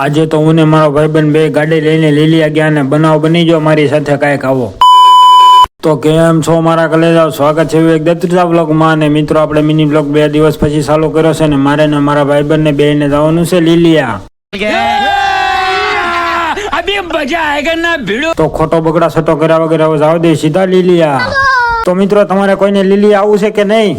આજે તો હું ને મારો ભાઈબંધ બે ગાડી લઈને લીલિયા ગયા ને બનાવ બની ગયો મારી સાથે કાંઈક આવો. તો કેમ છો મારા કલેજાઓ, સ્વાગત છે એક દત્તજા બ્લોગમાં. અને મિત્રો આપણે મિની બ્લોગ 2 દિવસ પછી ચાલુ કર્યો છે ને મારે ને મારા ભાઈબંધ ને બે ને જવાનું છે લીલિયા. તો ખોટો બગડા સટો કર્યા વગર હવે જાવ દે સીધા લીલિયા. તો મિત્રો તમારે કોઈને લીલિયા આવું છે કે નહીં?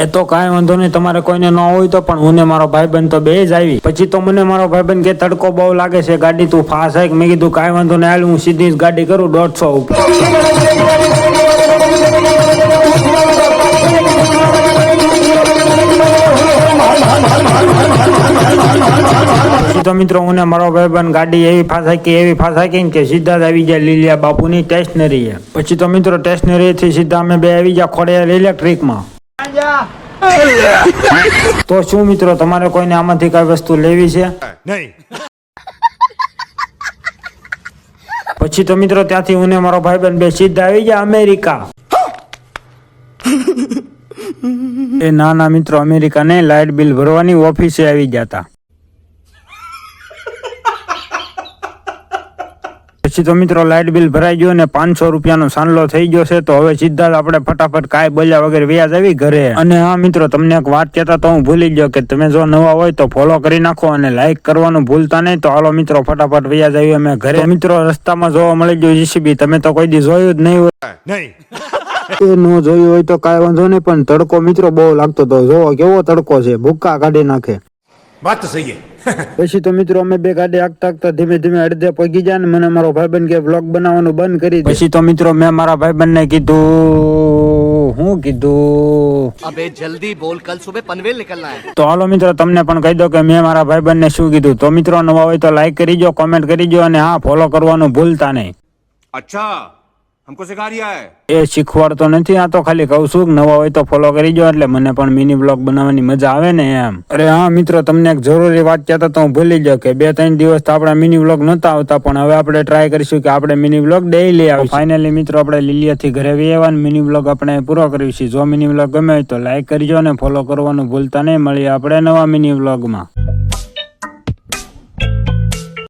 એ તો કાંઈ વાંધો નહીં, તમારે કોઈને ન હોય તો પણ હું ને મારો ભાઈબંધ તો બે જ આવી. પછી તો મને મારો ભાઈબંધ કે તડકો બહુ લાગે છે, ગાડી તું ફાસ આય. મેં કીધું કાંઈ વાંધો નહીં, હાલ હું સીધી જ ગાડી કરું 150 ઉપર. તો મિત્રો હું ને મારો ભાઈબંધ ગાડી એવી ફાસાકી કે સીધા જ આવી જાય લીલિયા બાપુની સ્ટેશનરી. પછી તો મિત્રો સ્ટેશનરી થી સીધા અમે બે આવી ગયા ખોડિયાર ઇલેક્ટ્રિકમાં. તો શું મિત્રો તમારે કોઈને આમાંથી કઈ વસ્તુ લેવી છે? નહીં. પછી તો મિત્રો ત્યાંથી હું ને મારો ભાઈબંધ બે સીધા આવી ગયા અમેરિકા. એ ના મિત્રો, અમેરિકા નહીં, લાઇટ બિલ ભરવાની ઓફિસે આવી ગયા હતા. પછી તો મિત્રો લાઇટ બિલ ભરાઈ ગયો ને 500 રૂપિયાનો સાંડલો થઈ ગયો છે. તો હવે સીધા જ આપણે ફટાફટ કાંઈ બોલ્યા વગર વ્યાજ આવી ઘરે. અને હા મિત્રો, તમને એક વાત કહેતા તો હું ભૂલી ગયો કે તમે જો નવા હોય તો ફોલો કરી નાખો અને લાઈક કરવાનું ભૂલતા નહીં. તો હાલો મિત્રો ફટાફટ વ્યાજ આવી અમે ઘરે. મિત્રો રસ્તામાં જોવા મળી ગયો જીસીબી, તમે તો કોઈ દી જોયું જ નહીં હોય. એ ન જોયું હોય તો કાંઈ વાંધો નહીં, પણ તડકો મિત્રો બહુ લાગતો હતો. જોવો કેવો તડકો છે, ભૂક્કા કાઢી નાખે. વાત તો સહી. પછી તો મિત્રો અમે બે ગાડી આગતા ધીમે ધીમે અડધે પગી જાય ને મને મારો ભાઈબંધ કે બ્લોગ બનાવવાનું બંધ કરી દે. પછી તો મિત્રો મેં મારા ભાઈબંધ ને કીધું, હું કીધું, અબે જલ્દી બોલ, કલ સુબહ પનવેલ નિકલના હે. તો હાલો મિત્રો તમને પણ કહી દો કે મેં મારા ભાઈબંધ ને શું કીધું. તો મિત્રો નવા હોય તો લાઈક કરીજો, કોમેન્ટ કરીજો અને હા ફોલો કરવાનું ભૂલતા નહીં. અચ્છા, हमको सिखा रिया है. એ શીખવાડતો નથી, આ તો ખાલી કહું છું. નવા હોય તો ફોલો કરીજો એટલે મને પણ મિની બ્લોગ બનાવવાની મજા આવે ને એમ. અરે હા મિત્રો, તમને એક જરૂરી વાત કહેતા તો હું ભૂલી ગયો કે 2-3 દિવસ તો આપણા મિની બ્લોગ નહોતા આવતા, પણ હવે આપણે ટ્રાય કરીશું કે આપણે મિની બ્લોગ ડેઈલી આવે. ફાઇનલી મિત્રો આપણે લીલિયાથી ઘરે આવ્યા ને મિની બ્લોગ આપણે પૂરો કરીશું. જો મિની બ્લોગ ગમે હોય તો લાઈક કરજો અને ફોલો કરવાનું ભૂલતા નહીં. મળીએ આપણે નવા મિની બ્લોગમાં.